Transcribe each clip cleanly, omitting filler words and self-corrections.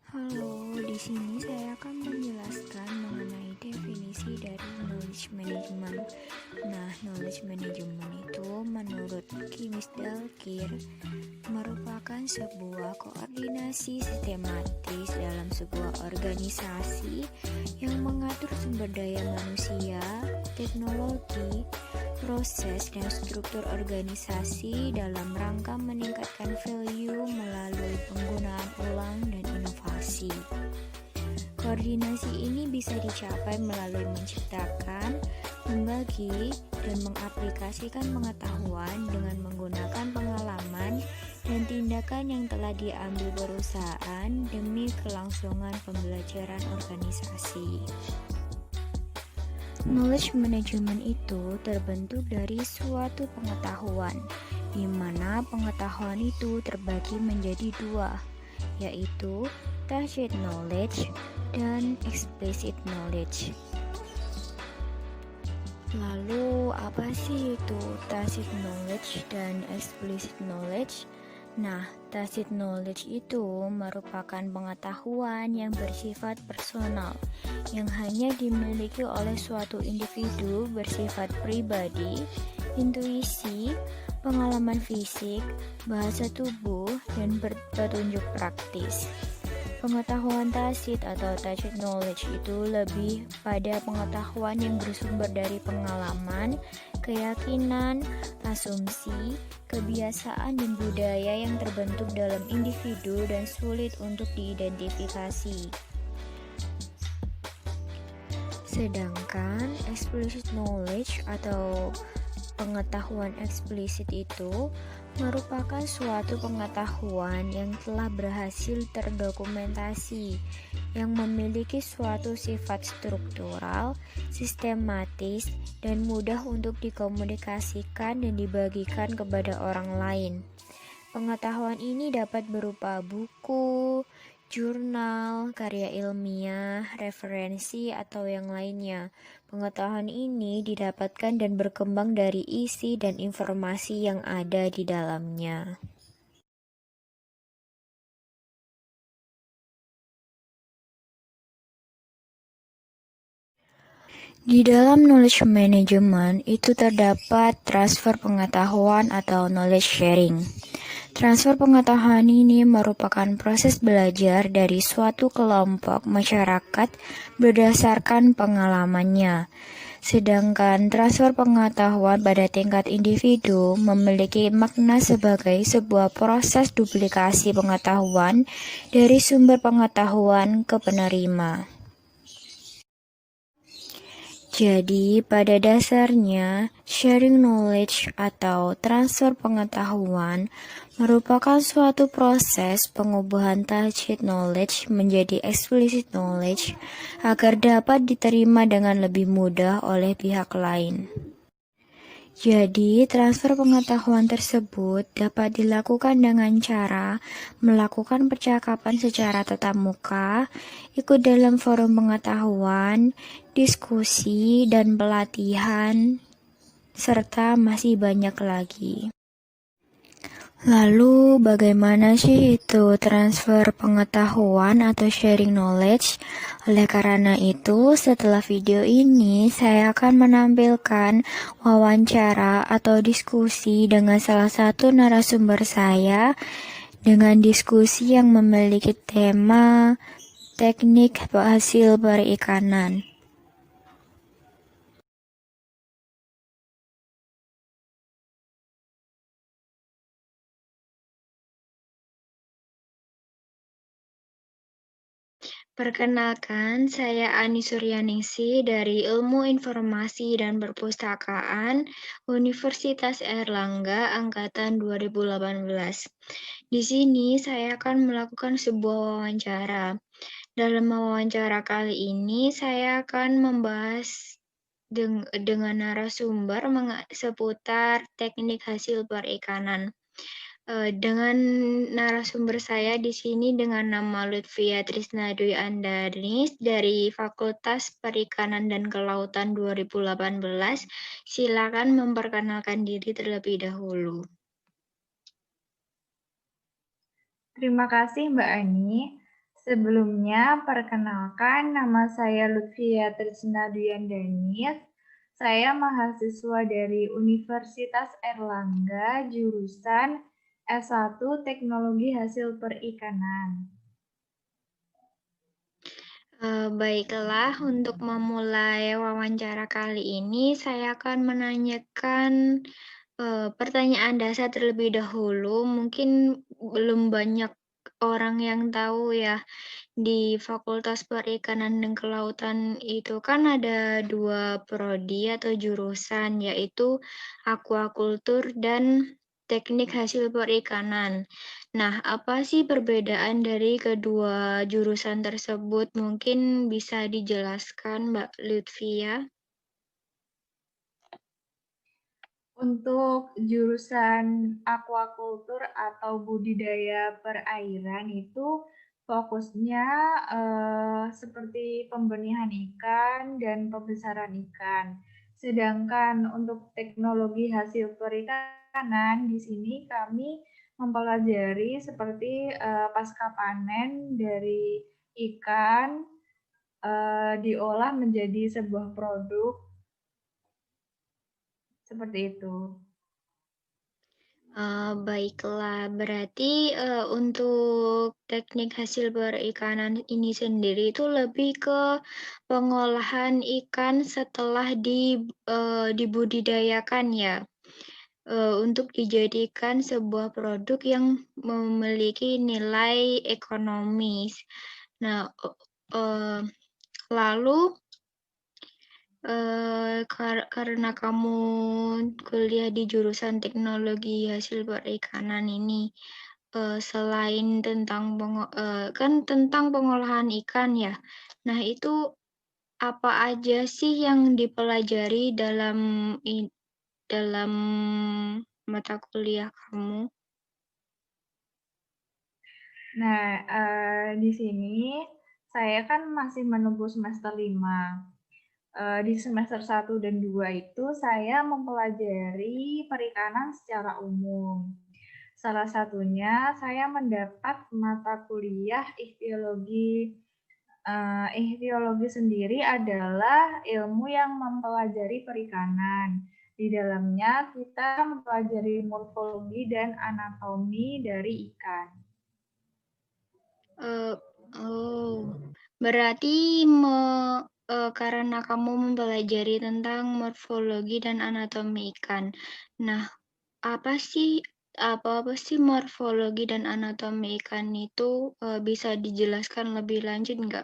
Halo, di sini saya akan menjelaskan mengenai definisi dari knowledge management. Nah, knowledge management itu menurut Kimis Dalkir merupakan sebuah koordinasi sistematis dalam sebuah organisasi yang mengatur sumber daya manusia, teknologi, proses dan struktur organisasi dalam rangka meningkatkan value melalui penggunaan ulang dan inovasi. Koordinasi ini bisa dicapai melalui menciptakan, membagi, dan mengaplikasikan pengetahuan dengan menggunakan pengalaman dan tindakan yang telah diambil perusahaan demi kelangsungan pembelajaran organisasi. Knowledge management itu terbentuk dari suatu pengetahuan, di mana pengetahuan itu terbagi menjadi dua, yaitu tacit knowledge dan explicit knowledge. Lalu apa sih itu tacit knowledge dan explicit knowledge? Nah, tacit knowledge itu merupakan pengetahuan yang bersifat personal, yang hanya dimiliki oleh suatu individu bersifat pribadi, intuisi, pengalaman fisik, bahasa tubuh, dan petunjuk praktis. Pengetahuan tacit atau tacit knowledge itu lebih pada pengetahuan yang bersumber dari pengalaman, keyakinan, asumsi, kebiasaan dan budaya yang terbentuk dalam individu dan sulit untuk diidentifikasi. Sedangkan explicit knowledge atau pengetahuan eksplisit itu merupakan suatu pengetahuan yang telah berhasil terdokumentasi, yang memiliki suatu sifat struktural, sistematis, dan mudah untuk dikomunikasikan dan dibagikan kepada orang lain. Pengetahuan ini dapat berupa buku, jurnal, karya ilmiah, referensi, atau yang lainnya. Pengetahuan ini didapatkan dan berkembang dari isi dan informasi yang ada di dalamnya. Di dalam knowledge management itu terdapat transfer pengetahuan atau knowledge sharing. Transfer pengetahuan ini merupakan proses belajar dari suatu kelompok masyarakat berdasarkan pengalamannya. Sedangkan transfer pengetahuan pada tingkat individu memiliki makna sebagai sebuah proses duplikasi pengetahuan dari sumber pengetahuan ke penerima. Jadi, pada dasarnya, sharing knowledge atau transfer pengetahuan merupakan suatu proses pengubahan tacit knowledge menjadi explicit knowledge agar dapat diterima dengan lebih mudah oleh pihak lain. Jadi, transfer pengetahuan tersebut dapat dilakukan dengan cara melakukan percakapan secara tatap muka, ikut dalam forum pengetahuan, diskusi, dan pelatihan, serta masih banyak lagi. Lalu, bagaimana sih itu transfer pengetahuan atau sharing knowledge? Oleh karena itu, setelah video ini, saya akan menampilkan wawancara atau diskusi dengan salah satu narasumber saya dengan diskusi yang memiliki tema teknik hasil perikanan. Perkenalkan, saya Ani Suryaningsih dari Ilmu Informasi dan Perpustakaan Universitas Airlangga Angkatan 2018. Di sini saya akan melakukan sebuah wawancara. Dalam wawancara kali ini, saya akan membahas dengan narasumber seputar teknik hasil perikanan. Dengan narasumber saya di sini dengan nama Lutfia Trisna Dwi Andanis dari Fakultas Perikanan dan Kelautan 2018. Silakan memperkenalkan diri terlebih dahulu. Terima kasih Mbak Ani. Sebelumnya, perkenalkan nama saya Lutfia Trisna Duyandanis. Saya mahasiswa dari Universitas Erlangga, jurusan S1 Teknologi Hasil Perikanan. Baiklah, untuk memulai wawancara kali ini, saya akan menanyakan pertanyaan dasar terlebih dahulu. Mungkin belum banyak orang yang tahu ya, di Fakultas Perikanan dan Kelautan itu kan ada dua prodi atau jurusan, yaitu aquacultur dan teknik hasil perikanan. Nah, apa sih perbedaan dari kedua jurusan tersebut? Mungkin bisa dijelaskan, Mbak Lutfia? Untuk jurusan aquacultur atau budidaya perairan itu fokusnya seperti pembenihan ikan dan pembesaran ikan. Sedangkan untuk teknologi hasil perikanan di sini kami mempelajari seperti pasca panen dari ikan diolah menjadi sebuah produk seperti itu. Baiklah, berarti, untuk teknik hasil perikanan ini sendiri itu lebih ke pengolahan ikan setelah dibudidayakan ya, untuk dijadikan sebuah produk yang memiliki nilai ekonomis. Nah, lalu karena kamu kuliah di jurusan teknologi hasil perikanan ini, selain tentang kan tentang pengolahan ikan ya. Nah, itu apa aja sih yang dipelajari dalam mata kuliah kamu? Nah, di sini saya kan masih menunggu semester 5. Di semester 1 dan 2 itu saya mempelajari perikanan secara umum. Salah satunya saya mendapat mata kuliah ichtiologi. Ichtiologi sendiri adalah ilmu yang mempelajari perikanan. Di dalamnya kita mempelajari morfologi dan anatomi dari ikan. Eee, oh, berarti karena kamu mempelajari tentang morfologi dan anatomi ikan. Nah, apa sih morfologi dan anatomi ikan itu, bisa dijelaskan lebih lanjut nggak?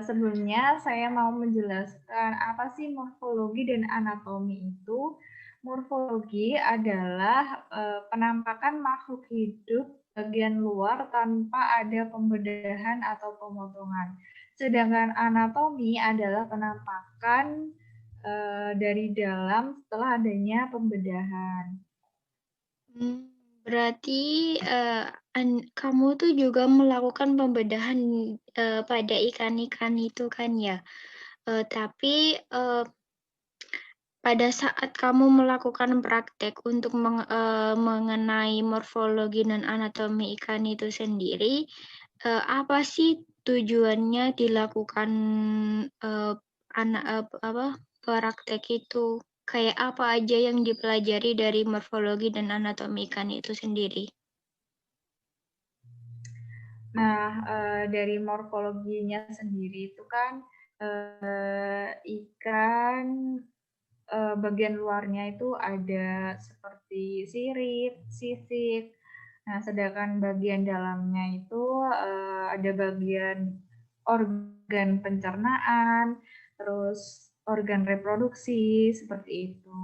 Sebelumnya saya mau menjelaskan apa sih morfologi dan anatomi itu. Morfologi adalah penampakan makhluk hidup bagian luar tanpa ada pembedahan atau pemotongan. Sedangkan anatomi adalah penampakan dari dalam setelah adanya pembedahan. Mmm, berarti, kamu tuh juga melakukan pembedahan, pada ikan-ikan itu kan ya? Tapi, pada saat kamu melakukan praktek untuk mengenai morfologi dan anatomi ikan itu sendiri, apa sih tujuannya dilakukan, eee, apa, praktek itu? Kayak apa aja yang dipelajari dari morfologi dan anatomi ikan itu sendiri? Nah, dari morfologinya sendiri itu kan ikan bagian luarnya itu ada seperti sirip, sisik. Nah, sedangkan bagian dalamnya itu ada bagian organ pencernaan, terus organ reproduksi seperti itu.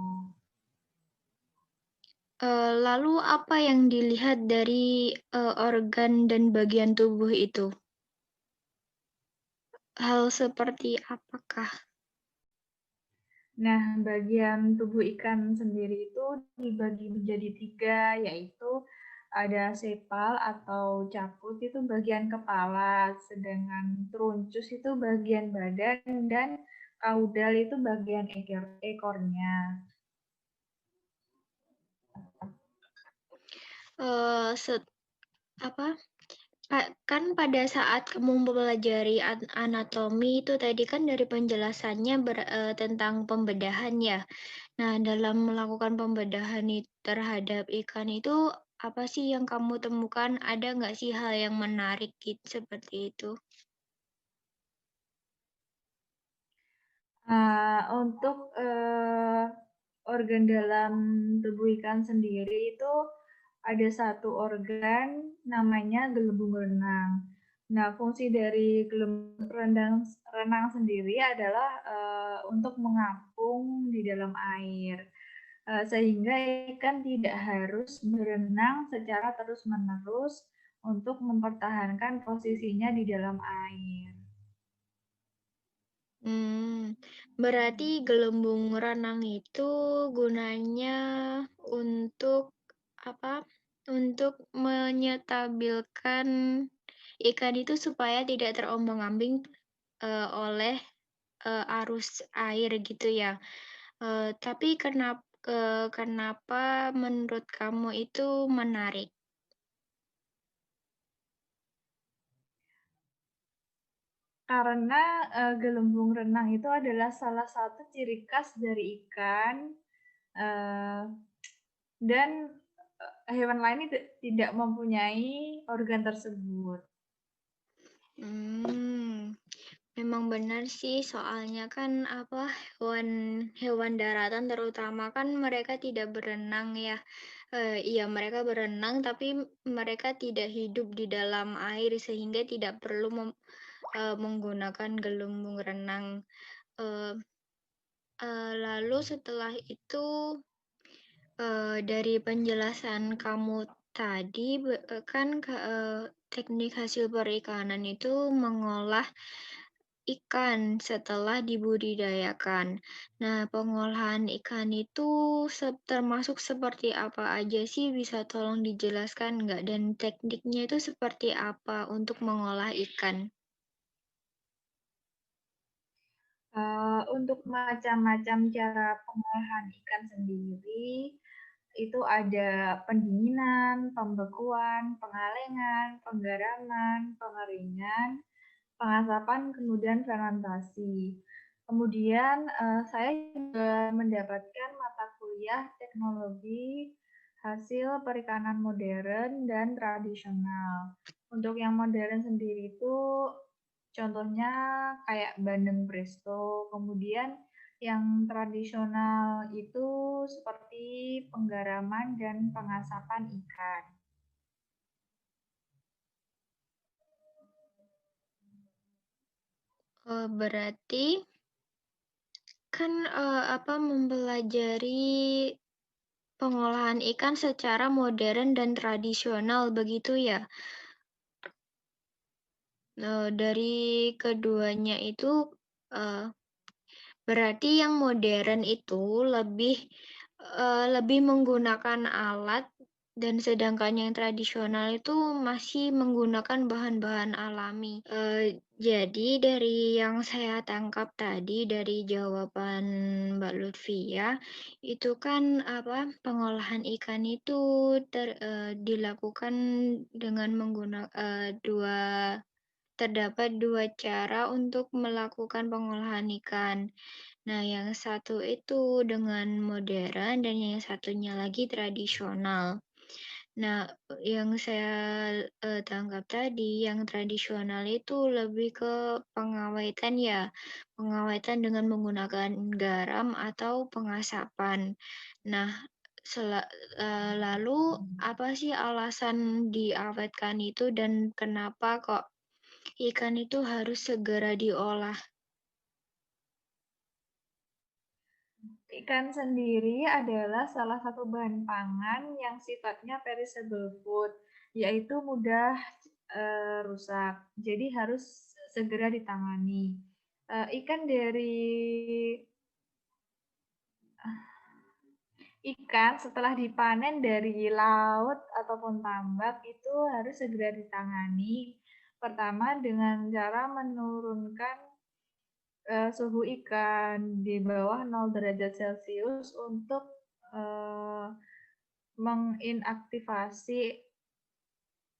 Lalu apa yang dilihat dari, organ dan bagian tubuh itu? Hal seperti apakah? Nah, bagian tubuh ikan sendiri itu dibagi menjadi 3, yaitu ada sepal atau caput itu bagian kepala, sedangkan truncus itu bagian badan, dan kaudal itu bagian ekornya. Eee, apa, kan pada saat kamu mempelajari anatomi itu tadi kan dari penjelasannya tentang pembedahan ya. Nah, dalam melakukan pembedahan terhadap ikan itu, apa sih yang kamu temukan? Ada nggak sih hal yang menarik seperti itu? Untuk, organ dalam tubuh ikan sendiri itu ada satu organ namanya gelembung renang. Nah, fungsi dari gelembung renang sendiri adalah, untuk mengapung di dalam air, sehingga ikan tidak harus berenang secara terus-menerus untuk mempertahankan posisinya di dalam air. Berarti gelembung renang itu gunanya untuk apa? Untuk menyetabilkan ikan itu supaya tidak terombang-ambing, oleh, arus air gitu ya? Tapi kenapa menurut kamu itu menarik? Karena, gelembung renang itu adalah salah satu ciri khas dari ikan, eee, dan, hewan lain itu tidak mempunyai organ tersebut. Hmm, memang benar sih, soalnya kan apa, hewan hewan daratan terutama kan mereka tidak berenang ya. Iya mereka berenang tapi mereka tidak hidup di dalam air sehingga tidak perlu menggunakan gelembung renang. Eee lalu setelah itu, dari penjelasan kamu tadi kan teknik hasil perikanan itu mengolah ikan setelah dibudidayakan. Nah, pengolahan ikan itu termasuk seperti apa aja sih? Bisa tolong dijelaskan nggak? Dan tekniknya itu seperti apa untuk mengolah ikan? Untuk macam-macam cara pengolahan ikan sendiri, itu ada pendinginan, pembekuan, pengalengan, penggaraman, pengeringan, pengasapan, kemudian fermentasi. Kemudian, saya juga mendapatkan mata kuliah teknologi hasil perikanan modern dan tradisional. Untuk yang modern sendiri itu contohnya kayak bandeng presto, kemudian yang tradisional itu seperti penggaraman dan pengasapan ikan. Berarti kan, mempelajari pengolahan ikan secara modern dan tradisional begitu ya? Dari keduanya itu, eee, berarti yang modern itu lebih menggunakan alat dan sedangkan yang tradisional itu masih menggunakan bahan-bahan alami. Jadi dari yang saya tangkap tadi dari jawaban Mbak Lutfia, itu kan apa, pengolahan ikan itu dilakukan dengan terdapat 2 cara untuk melakukan pengolahan ikan. Nah, yang satu itu dengan modern dan yang satunya lagi tradisional. Nah, yang saya, tangkap tadi, yang tradisional itu lebih ke pengawetan ya, pengawetan dengan menggunakan garam atau pengasapan. Nah, lalu apa sih alasan diawetkan itu dan kenapa kok ikan itu harus segera diolah? Ikan sendiri adalah salah satu bahan pangan yang sifatnya perishable food, yaitu mudah rusak. Jadi harus segera ditangani. Ikan dari ikan setelah dipanen dari laut ataupun tambak itu harus segera ditangani. Pertama dengan cara menurunkan suhu ikan di bawah 0 derajat Celcius untuk, menginaktivasi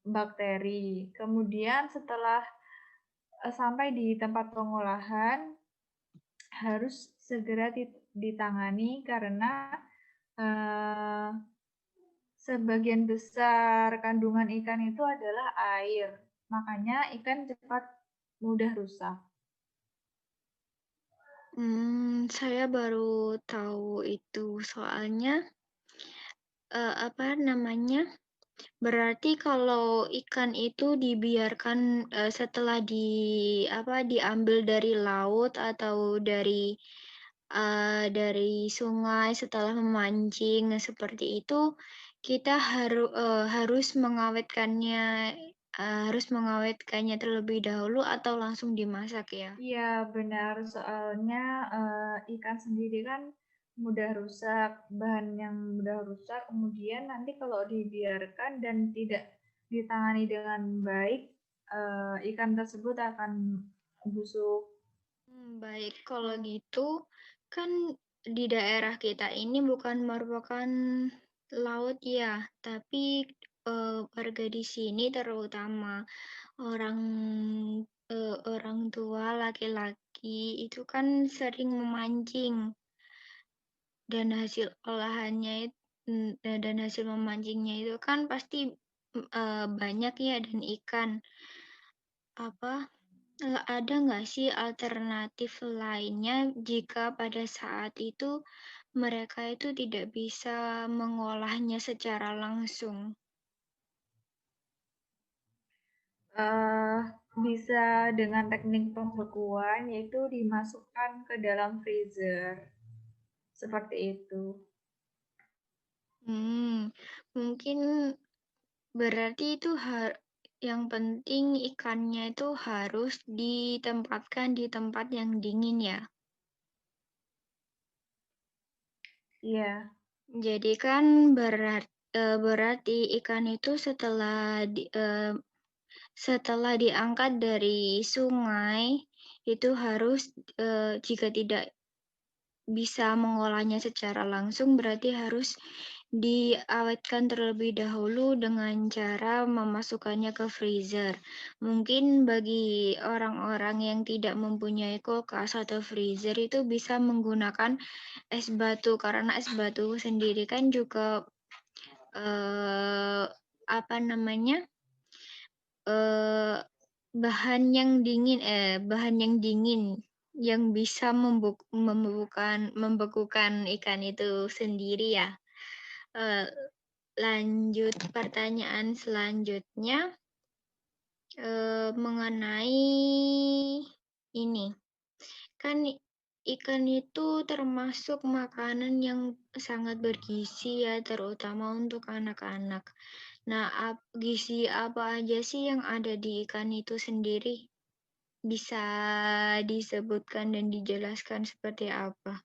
bakteri. Kemudian setelah sampai di tempat pengolahan harus segera ditangani karena sebagian besar kandungan ikan itu adalah air. Makanya ikan cepat mudah rusak. Saya baru tahu itu soalnya apa namanya? Berarti kalau ikan itu dibiarkan setelah diambil dari laut atau dari sungai setelah memancing, nah seperti itu kita harus mengawetkannya terlebih dahulu atau langsung dimasak ya? Iya, benar. Soalnya ikan sendiri kan mudah rusak, bahan yang mudah rusak. Kemudian nanti kalau dibiarkan dan tidak ditangani dengan baik, ikan tersebut akan busuk. Baik, kalau gitu kan di daerah kita ini bukan merupakan laut ya, tapi warga di sini terutama orang orang tua laki-laki itu kan sering memancing dan hasil olahannya dan hasil memancingnya itu kan pasti banyak ya dan ikan. Apa ada nggak sih alternatif lainnya jika pada saat itu mereka itu tidak bisa mengolahnya secara langsung? Eh, Bisa dengan teknik pembekuan, yaitu dimasukkan ke dalam freezer. Seperti itu. Mungkin berarti itu yang penting ikannya itu harus ditempatkan di tempat yang dingin ya. Iya. Jadi kan berarti ikan itu setelah diangkat dari sungai itu harus jika tidak bisa mengolahnya secara langsung berarti harus diawetkan terlebih dahulu dengan cara memasukkannya ke freezer. Mungkin bagi orang-orang yang tidak mempunyai kulkas atau freezer itu bisa menggunakan es batu karena es batu sendiri kan juga eh, apa namanya? eh, bahan yang dingin yang bisa membekukan ikan itu sendiri ya. Eh, Lanjut pertanyaan selanjutnya mengenai ini. Kan ikan itu termasuk makanan yang sangat bergizi ya, terutama untuk anak-anak. Nah, gizi apa aja sih yang ada di ikan itu sendiri? Bisa disebutkan dan dijelaskan seperti apa?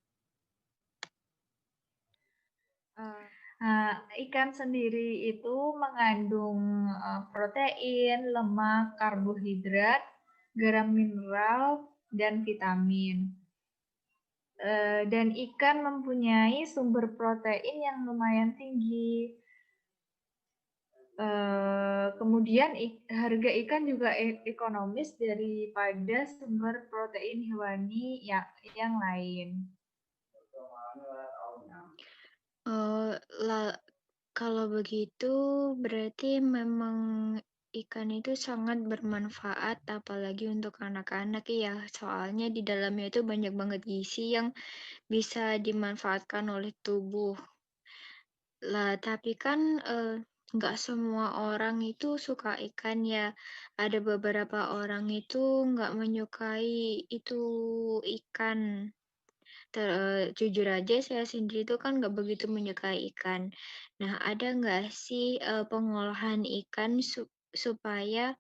Nah, ikan sendiri itu mengandung protein, lemak, karbohidrat, garam mineral, dan vitamin. Dan ikan mempunyai sumber protein yang lumayan tinggi. Kemudian harga ikan juga ekonomis daripada sumber protein hewani yang lain. Kalau begitu berarti memang ikan itu sangat bermanfaat apalagi untuk anak-anak ya. Soalnya di dalamnya itu banyak banget gizi yang bisa dimanfaatkan oleh tubuh. Lah, tapi kan nggak semua orang itu suka ikan ya. Ada beberapa orang itu nggak menyukai itu ikan. Jujur aja saya sendiri tuh kan nggak begitu menyukai ikan. Nah, ada nggak sih pengolahan ikan supaya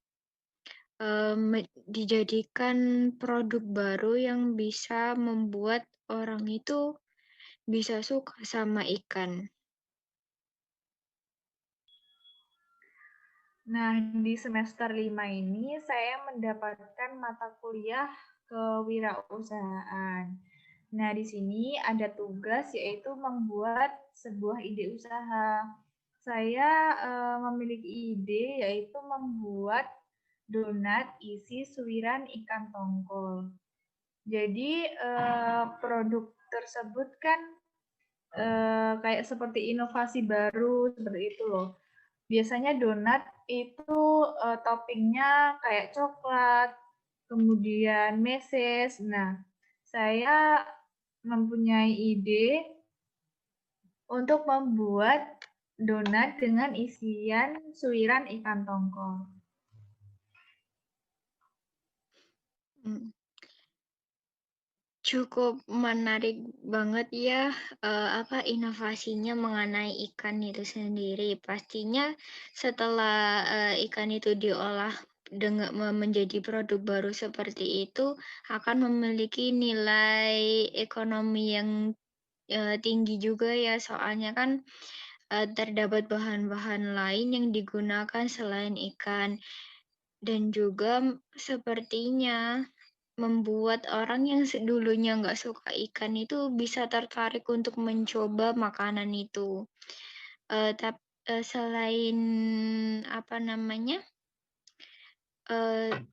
dijadikan produk baru yang bisa membuat orang itu bisa suka sama ikan? Nah, di semester 5 ini saya mendapatkan mata kuliah kewirausahaan. Nah, di sini ada tugas yaitu membuat sebuah ide usaha. saya memiliki ide yaitu membuat donat isi suiran ikan tongkol. Jadi produk tersebut kan kayak seperti inovasi baru seperti itu loh. Biasanya donat itu toppingnya kayak coklat, kemudian meses. Nah, saya mempunyai ide untuk membuat donat dengan isian suiran ikan tongkol. Hmm. Cukup menarik banget ya, apa, inovasinya mengenai ikan itu sendiri. Pastinya setelah, ikan itu diolah dengan menjadi produk baru seperti itu, akan memiliki nilai ekonomi yang, tinggi juga ya. Soalnya kan, terdapat bahan-bahan lain yang digunakan selain ikan. Dan juga sepertinya membuat orang yang dulunya nggak suka ikan itu bisa tertarik untuk mencoba makanan itu. Selain apa namanya, eee,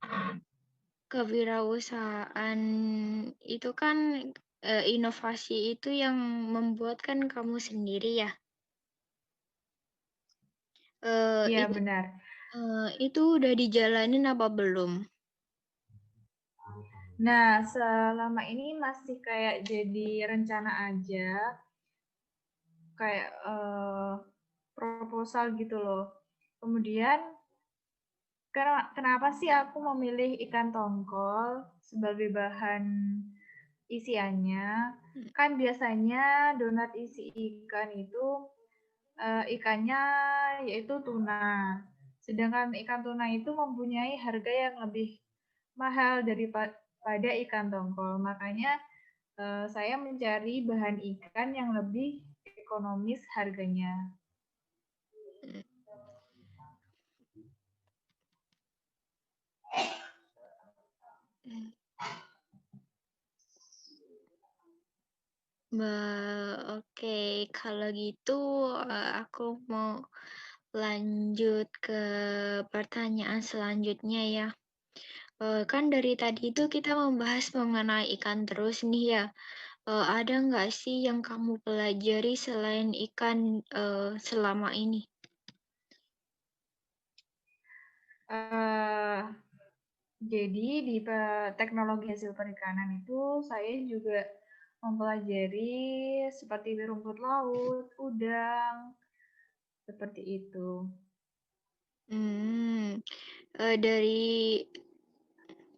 kewirausahaan itu kan, inovasi itu yang membuat kan kamu sendiri ya? Eee, Iya, it benar. itu udah dijalanin apa belum? Nah, selama ini masih kayak jadi rencana aja, kayak proposal gitu loh. Kemudian kenapa sih aku memilih ikan tongkol sebagai bahan isiannya? Hmm. Kan biasanya donat isi ikan itu ikannya yaitu tuna. Sedangkan ikan tuna itu mempunyai harga yang lebih mahal daripada ikan tongkol. Makanya saya mencari bahan ikan yang lebih ekonomis harganya. Hmm. Oke, kalau gitu, aku mau lanjut ke pertanyaan selanjutnya ya. Kan dari tadi itu kita membahas mengenai ikan terus nih ya. Ada nggak sih yang kamu pelajari selain ikan, selama ini? Eh, jadi di teknologi hasil perikanan itu saya juga mempelajari seperti rumput laut, udang, seperti itu. Hmm, dari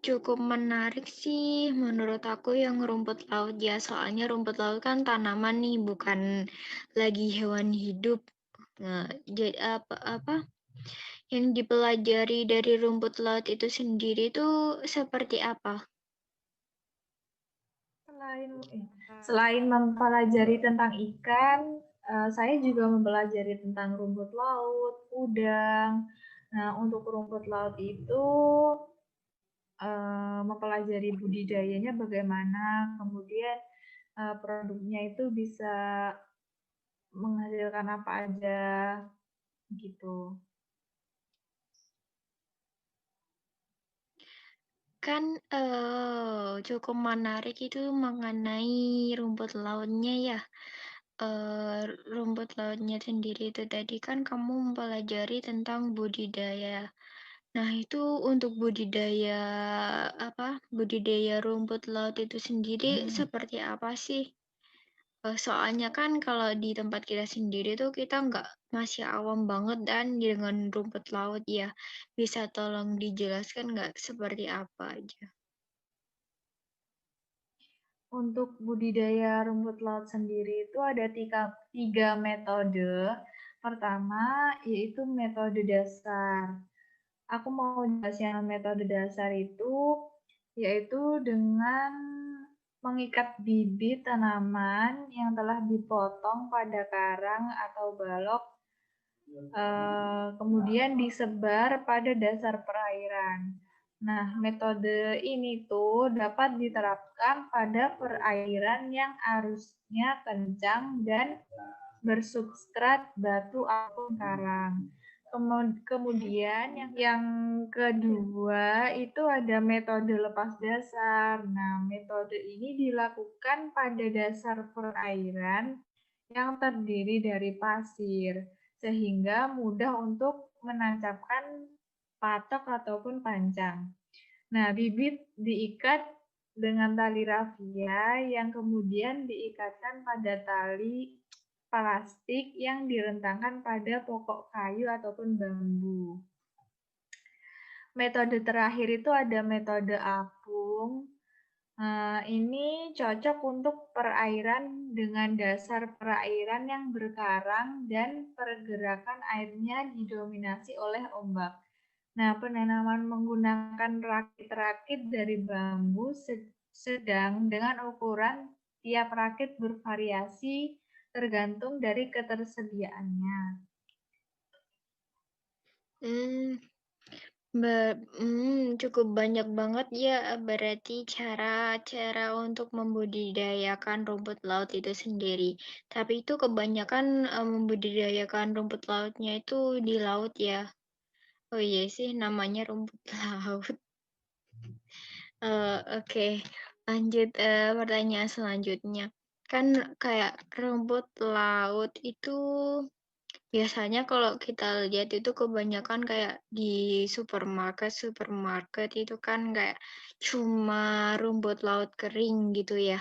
cukup menarik sih menurut aku yang rumput laut ya, soalnya rumput laut kan tanaman nih, bukan lagi hewan hidup. Nah, jadi apa yang dipelajari dari rumput laut itu sendiri tuh seperti apa? Selain selain mempelajari tentang ikan, saya juga mempelajari tentang rumput laut, udang. Nah, untuk rumput laut itu mempelajari budidayanya bagaimana, kemudian produknya itu bisa menghasilkan apa aja gitu. Kan, cukup menarik itu mengenai rumput lautnya ya. Rumput lautnya sendiri itu tadi kan kamu mempelajari tentang budidaya. Nah, itu untuk budidaya budidaya rumput laut itu sendiri seperti apa sih? Soalnya kan kalau di tempat kita sendiri tuh kita nggak masih awam banget dan dengan rumput laut ya. Bisa tolong dijelaskan nggak seperti apa aja? Untuk budidaya rumput laut sendiri itu ada tiga metode. Pertama, yaitu metode dasar. Aku mau bahas yang metode dasar itu, yaitu dengan mengikat bibit tanaman yang telah dipotong pada karang atau balok, kemudian disebar pada dasar perairan. Nah, metode ini tuh dapat diterapkan pada perairan yang arusnya kencang dan bersubstrat batu ataupun karang. Kemudian yang kedua itu ada metode lepas dasar. Nah, metode ini dilakukan pada dasar perairan yang terdiri dari pasir, sehingga mudah untuk menancapkan patok ataupun pancang. Nah, bibit diikat dengan tali rafia yang kemudian diikatkan pada tali plastik yang direntangkan pada pokok kayu ataupun bambu. Metode terakhir itu ada metode apung. Ini cocok untuk perairan dengan dasar perairan yang berkarang dan pergerakan airnya didominasi oleh ombak. Nah, penanaman menggunakan rakit-rakit dari bambu sedang dengan ukuran tiap rakit bervariasi tergantung dari ketersediaannya. Cukup banyak banget ya berarti cara-cara untuk membudidayakan rumput laut itu sendiri. Tapi itu kebanyakan membudidayakan rumput lautnya itu di laut ya. Oh iya sih namanya rumput laut. Oke, lanjut pertanyaan selanjutnya. Kan kayak rumput laut itu biasanya kalau kita lihat itu kebanyakan kayak di supermarket itu kan kayak cuma rumput laut kering gitu ya.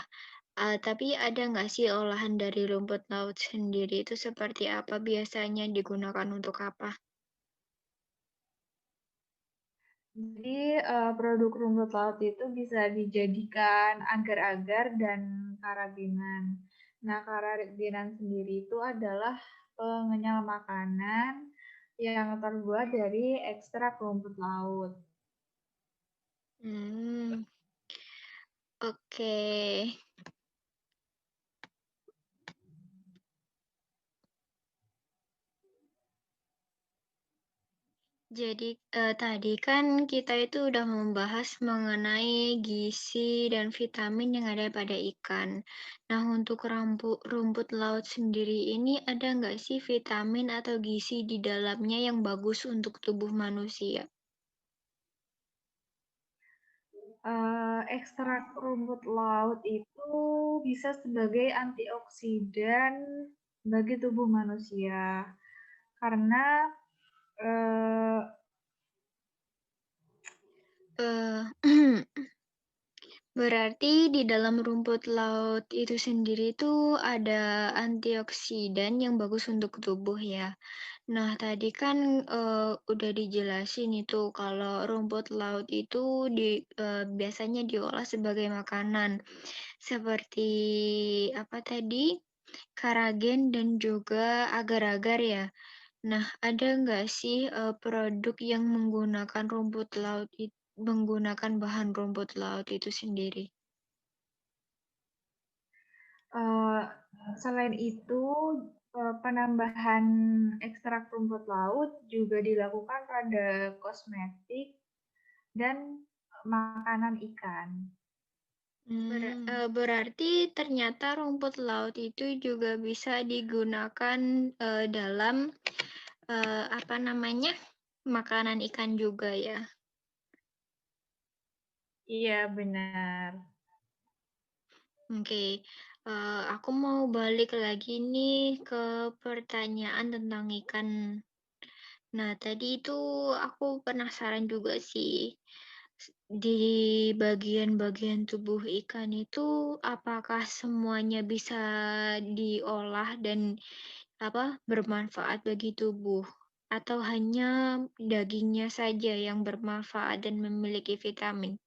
Tapi ada nggak sih olahan dari rumput laut sendiri itu seperti apa biasanya digunakan untuk apa? Jadi, produk rumput laut itu bisa dijadikan agar-agar dan kerajinan. Nah, kerajinan sendiri itu adalah pengenyal makanan yang terbuat dari ekstrak rumput laut. Hmm, oke. Jadi, tadi kan kita itu udah membahas mengenai gizi dan vitamin yang ada pada ikan. Nah, untuk rumput laut sendiri ini ada nggak sih vitamin atau gizi di dalamnya yang bagus untuk tubuh manusia? Ekstrak rumput laut itu bisa sebagai antioksidan bagi tubuh manusia karena, eee Eh, Berarti di dalam rumput laut itu sendiri tuh ada antioksidan yang bagus untuk tubuh ya. Nah, tadi kan, udah dijelasin itu kalau rumput laut itu biasanya diolah sebagai makanan, seperti apa tadi, karagen dan juga agar-agar ya. Nah, ada nggak sih, produk yang menggunakan bahan rumput laut itu sendiri? Eee, selain itu, penambahan ekstrak rumput laut juga dilakukan pada kosmetik dan makanan ikan. Berarti ternyata rumput laut itu juga bisa digunakan, dalam, apa namanya, makanan ikan juga ya? Iya, benar. Oke, aku mau balik lagi nih ke pertanyaan tentang ikan. Nah, tadi itu aku penasaran juga sih, di bagian-bagian tubuh ikan itu apakah semuanya bisa diolah dan apa, bermanfaat bagi tubuh? Atau hanya dagingnya saja yang bermanfaat dan memiliki vitamin?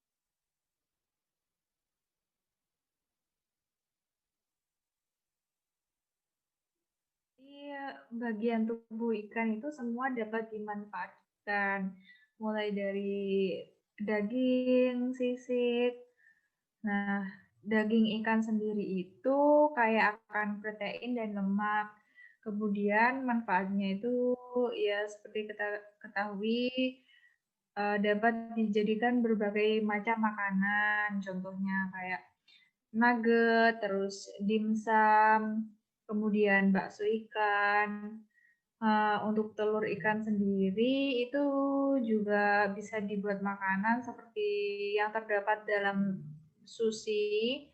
Iya, bagian tubuh ikan itu semua dapat dimanfaatkan, mulai dari daging, sisik. Nah, daging ikan sendiri itu kaya akan protein dan lemak. Kemudian manfaatnya itu ya seperti kita ketahui dapat dijadikan berbagai macam makanan, contohnya kayak nugget, terus dimsum. kemudian bakso ikan. Untuk telur ikan sendiri itu juga bisa dibuat makanan seperti yang terdapat dalam sushi.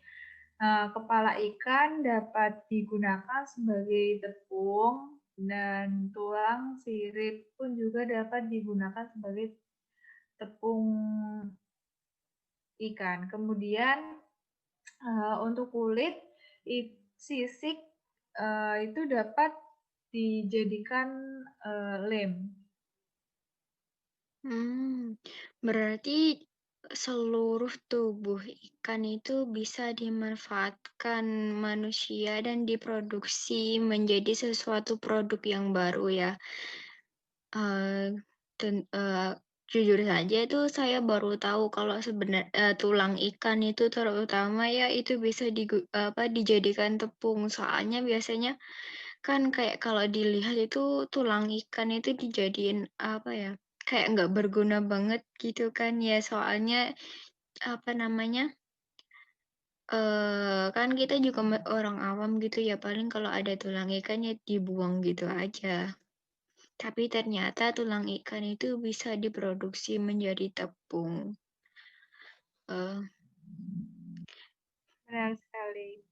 Kepala ikan dapat digunakan sebagai tepung dan tulang sirip pun juga dapat digunakan sebagai tepung ikan. Kemudian untuk kulit sisik itu dapat dijadikan lem. Berarti seluruh tubuh ikan itu bisa dimanfaatkan manusia dan diproduksi menjadi sesuatu produk yang baru ya. Eee, Jujur saja itu saya baru tahu kalau tulang ikan itu terutama ya itu bisa dijadikan tepung. Soalnya biasanya kan kayak kalau dilihat itu tulang ikan itu dijadiin, apa ya, kayak nggak berguna banget gitu kan ya, soalnya, apa namanya, kan kita juga orang awam gitu ya, paling kalau ada tulang ikan ya dibuang gitu aja. Tapi ternyata tulang ikan itu bisa diproduksi menjadi tepung. Eee, Benar sekali.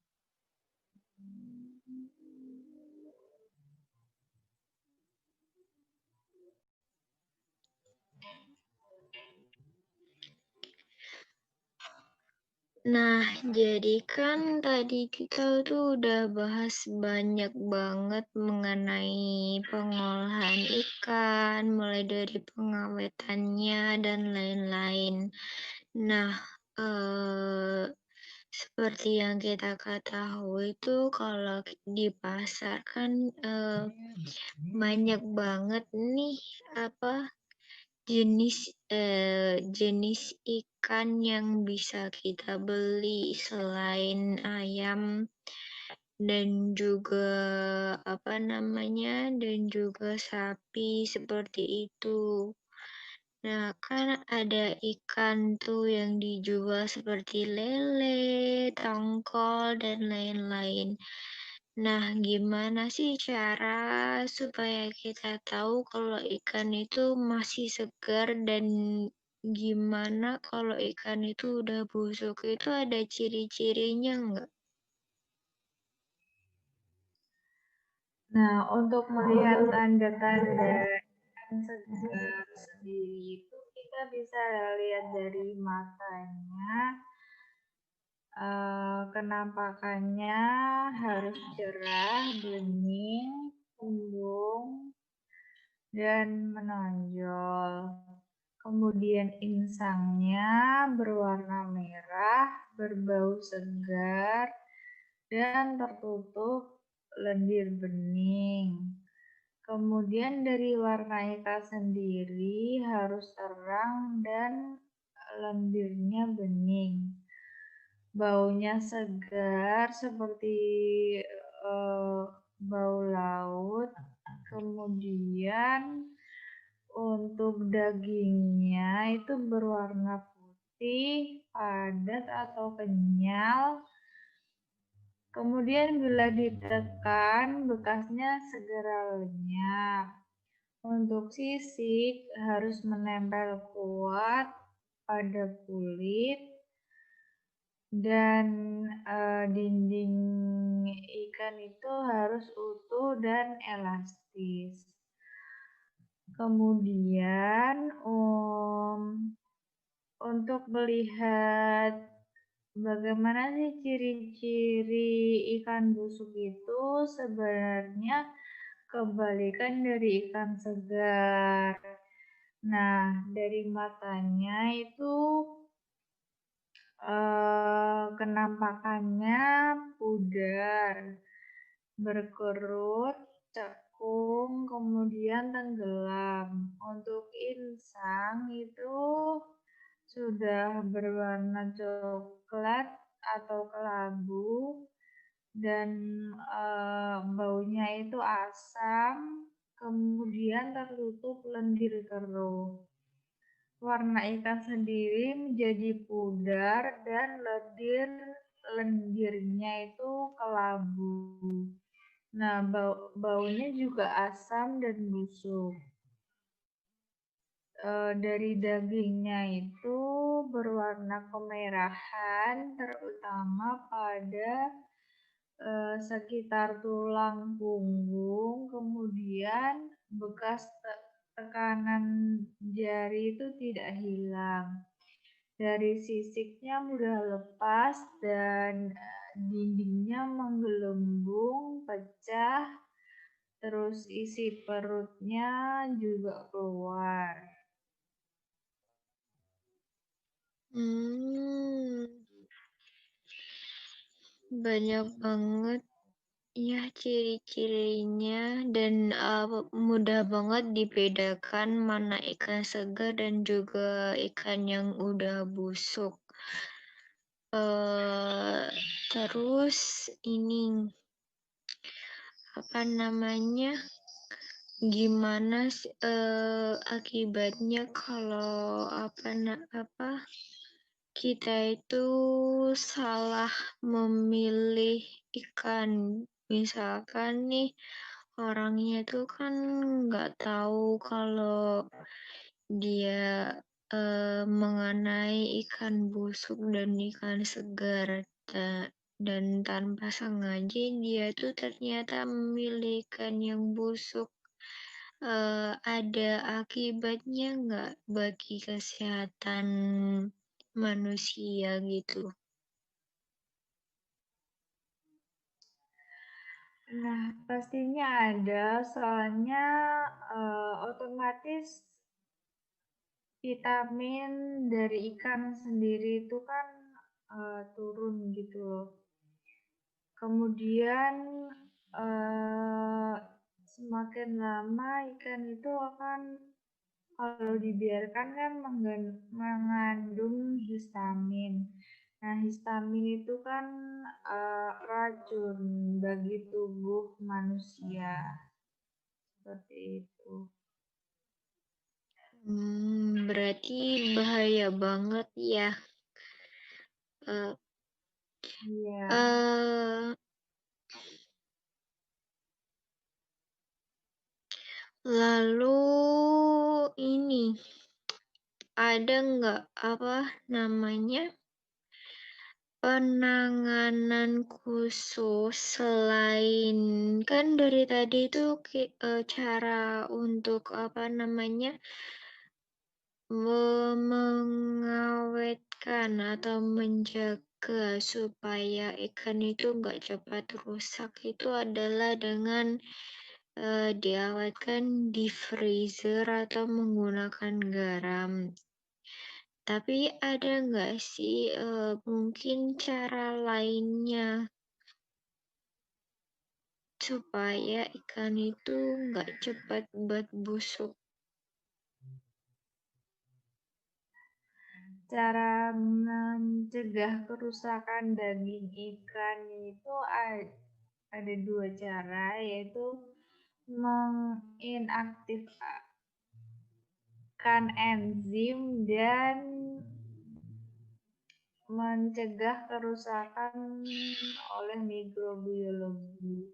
nah, jadi kan tadi kita tuh udah bahas banyak banget mengenai pengolahan ikan, mulai dari pengawetannya dan lain-lain. Nah, eee, seperti yang kita ketahui itu kalau di pasar kan, banyak banget nih, apa, jenis ikan yang bisa kita beli selain ayam dan juga, apa namanya, dan juga sapi, seperti itu. Nah, kan ada ikan tuh yang dijual seperti lele, tongkol, dan lain-lain. Nah, gimana sih cara supaya kita tahu kalau ikan itu masih segar dan gimana kalau ikan itu udah busuk? Itu ada ciri-cirinya nggak? Nah, untuk melihat tanda-tanda ikan segar sendiri itu kita bisa lihat dari matanya, kenampakannya harus cerah, bening, embun, dan menonjol. Kemudian insangnya berwarna merah, berbau segar, dan tertutup lendir bening. Kemudian dari warna ikan sendiri harus terang dan lendirnya bening. Baunya segar seperti bau laut. Kemudian untuk dagingnya itu berwarna putih, padat atau kenyal. Kemudian bila ditekan, bekasnya segera lenyap. Untuk sisik harus menempel kuat pada kulit dan dinding ikan itu harus utuh dan elastis. Kemudian untuk melihat bagaimana sih ciri-ciri ikan busuk itu, sebenarnya kebalikan dari ikan segar. Nah, dari matanya itu kenampakannya pudar, berkerut, cekung, kemudian tenggelam. Untuk insang itu sudah berwarna coklat atau kelabu dan baunya itu asam, kemudian tertutup lendir keruh. Warna ikan sendiri menjadi pudar dan lendirnya itu kelabu. Nah, baunya juga asam dan busuk. Dari dagingnya itu berwarna kemerahan, terutama pada sekitar tulang punggung, kemudian bekas tekanan jari itu tidak hilang. Dari sisiknya mudah lepas dan dindingnya menggelembung, pecah, terus isi perutnya juga keluar. Banyak banget ya ciri-cirinya dan mudah banget dibedakan mana ikan segar dan juga ikan yang udah busuk. Terus ini apa namanya? Gimana sih akibatnya kalau kita itu salah memilih ikan. Misalkan nih, orangnya tuh kan nggak tahu kalau dia mengenai ikan busuk dan ikan segar. Dan tanpa sengaja dia tuh ternyata memilih ikan yang busuk. Ada akibatnya nggak bagi kesehatan manusia gitu? Nah, pastinya ada, soalnya otomatis vitamin dari ikan sendiri itu kan turun gitu loh. Kemudian semakin lama ikan itu akan, kalau dibiarkan kan mengandung histamin. Nah, histamin itu kan racun bagi tubuh manusia. Seperti itu. Berarti bahaya banget ya. Eh, Iya. eh, Lalu ini ada nggak apa namanya penanganan khusus selain kan dari tadi itu cara untuk apa namanya mengawetkan atau menjaga supaya ikan itu nggak cepat rusak itu adalah dengan diawetkan di freezer atau menggunakan garam. Tapi ada nggak sih mungkin cara lainnya supaya ikan itu nggak cepat buat busuk? Cara mencegah kerusakan daging ikan itu ada dua cara, yaitu menginaktifkan enzim dan mencegah kerusakan oleh mikrobiologi.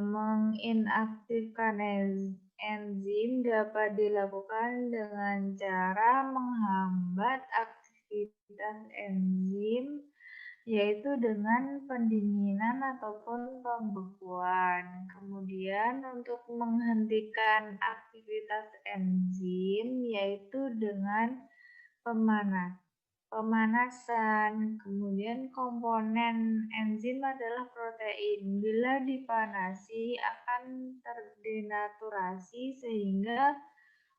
Menginaktifkan enzim dapat dilakukan dengan cara menghambat aktivitas enzim, yaitu dengan pendinginan ataupun pembekuan. Kemudian untuk menghentikan aktivitas enzim, yaitu dengan pemanasan. Kemudian komponen enzim adalah protein. Bila dipanasi akan terdenaturasi sehingga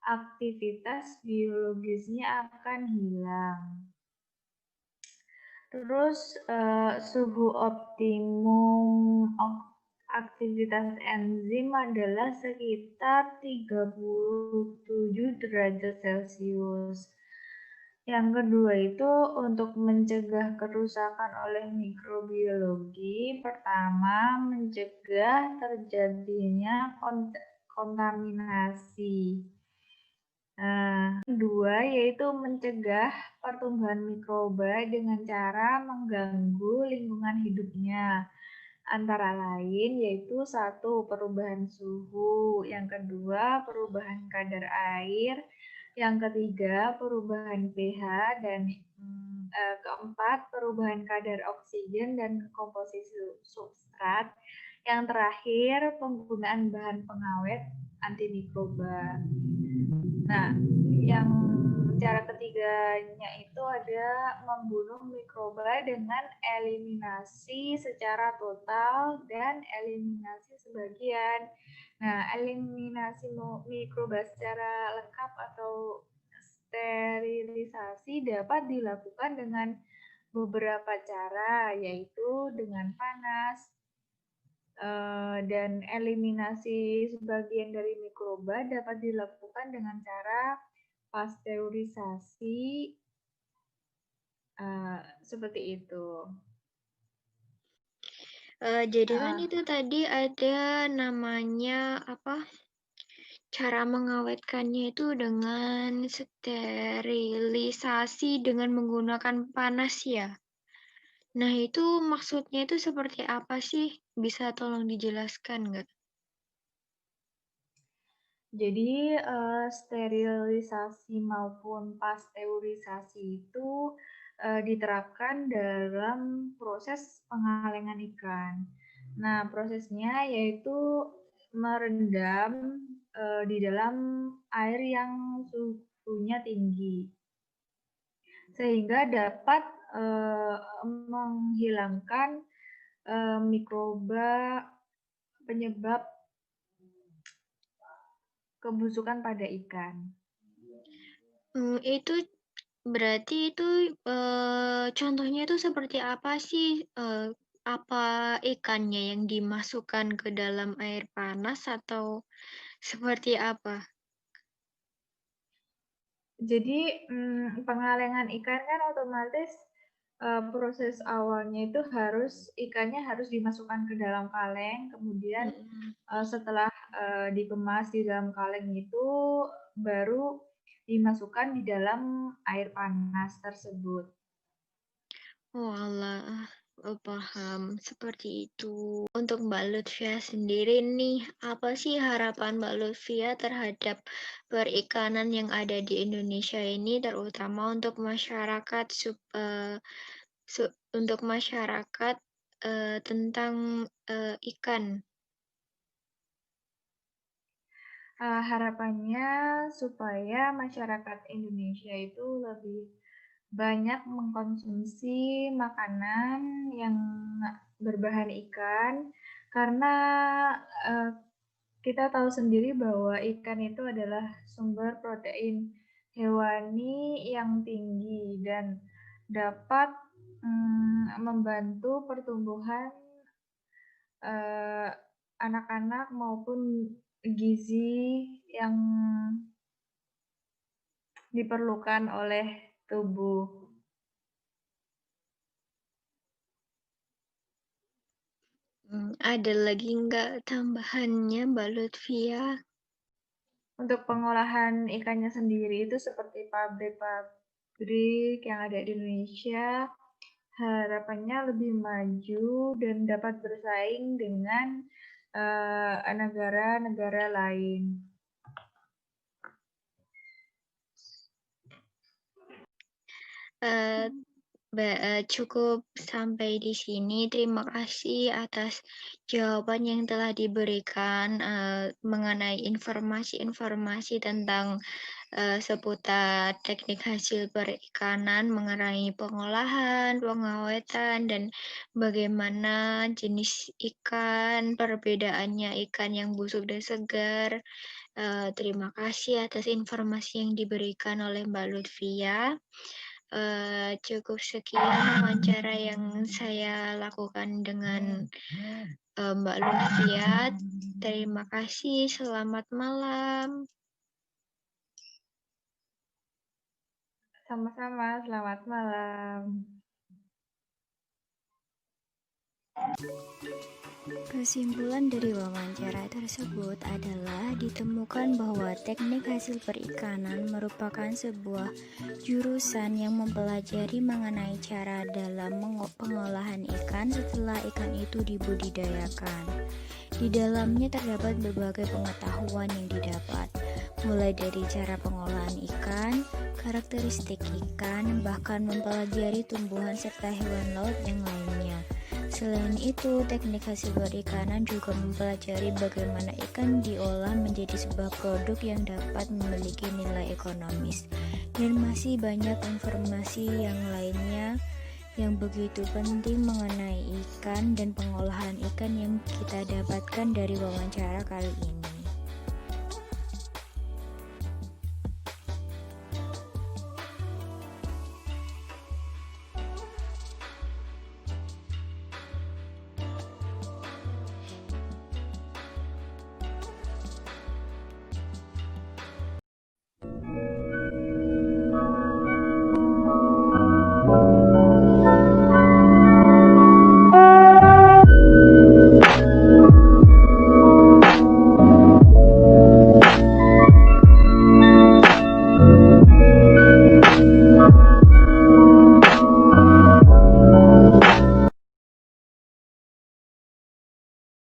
aktivitas biologisnya akan hilang. Terus suhu optimum aktivitas enzim adalah sekitar 37 derajat Celcius. Yang kedua itu untuk mencegah kerusakan oleh mikrobiologi. Pertama, mencegah terjadinya kontaminasi. Kedua yaitu mencegah pertumbuhan mikroba dengan cara mengganggu lingkungan hidupnya. antara lain yaitu 1. Perubahan suhu, yang kedua perubahan kadar air, yang ketiga perubahan pH, dan keempat perubahan kadar oksigen dan komposisi substrat, yang terakhir penggunaan bahan pengawet antimikroba. Nah, yang cara ketiganya itu ada membunuh mikroba dengan eliminasi secara total dan eliminasi sebagian. Nah, eliminasi mikroba secara lengkap atau sterilisasi dapat dilakukan dengan beberapa cara, yaitu dengan panas, dan eliminasi sebagian dari mikroba dapat dilakukan dengan cara pasteurisasi, seperti itu. Jadi kan itu tadi ada namanya apa? Cara mengawetkannya itu dengan sterilisasi dengan menggunakan panas ya. Nah, itu maksudnya itu seperti apa sih? Bisa tolong dijelaskan nggak? Jadi sterilisasi maupun pasteurisasi itu diterapkan dalam proses pengalengan ikan. Nah, prosesnya yaitu merendam di dalam air yang suhunya tinggi, sehingga dapat menghilangkan mikroba penyebab kebusukan pada ikan. Itu berarti itu, contohnya itu seperti apa sih? Apa ikannya yang dimasukkan ke dalam air panas atau seperti apa? Jadi pengalengan ikan kan otomatis proses awalnya itu ikannya harus dimasukkan ke dalam kaleng, kemudian Mhm. setelah dikemas di dalam kaleng itu baru dimasukkan di dalam air panas tersebut. Oalah, paham, seperti itu. Untuk Mbak Lutfia sendiri nih, apa sih harapan Mbak Lutfia terhadap perikanan yang ada di Indonesia ini, terutama untuk masyarakat untuk masyarakat, tentang, ikan? Harapannya supaya masyarakat Indonesia itu lebih banyak mengkonsumsi makanan yang berbahan ikan, karena kita tahu sendiri bahwa ikan itu adalah sumber protein hewani yang tinggi dan dapat membantu pertumbuhan anak-anak maupun gizi yang diperlukan oleh tubuh. Ada lagi nggak tambahannya Mbak Lutfia? Untuk pengolahan ikannya sendiri itu seperti pabrik-pabrik yang ada di Indonesia, harapannya lebih maju dan dapat bersaing dengan negara-negara lain. Cukup sampai di sini. Terima kasih atas jawaban yang telah diberikan mengenai informasi-informasi tentang seputar teknik hasil perikanan, mengenai pengolahan, pengawetan, dan bagaimana jenis ikan, perbedaannya ikan yang busuk dan segar. Terima kasih atas informasi yang diberikan oleh Mbak Lutfia. Cukup sekian wawancara yang saya lakukan dengan Mbak Lutfia. Terima kasih, selamat malam. Sama-sama, selamat malam. Kesimpulan dari wawancara tersebut adalah ditemukan bahwa teknik hasil perikanan merupakan sebuah jurusan yang mempelajari mengenai cara dalam pengolahan ikan setelah ikan itu dibudidayakan. Di dalamnya terdapat berbagai pengetahuan yang didapat, mulai dari cara pengolahan ikan, karakteristik ikan, bahkan mempelajari tumbuhan serta hewan laut yang lainnya. Selain itu, teknik hasil perikanan juga mempelajari bagaimana ikan diolah menjadi sebuah produk yang dapat memiliki nilai ekonomis. Dan masih banyak informasi yang lainnya yang begitu penting mengenai ikan dan pengolahan ikan yang kita dapatkan dari wawancara kali ini.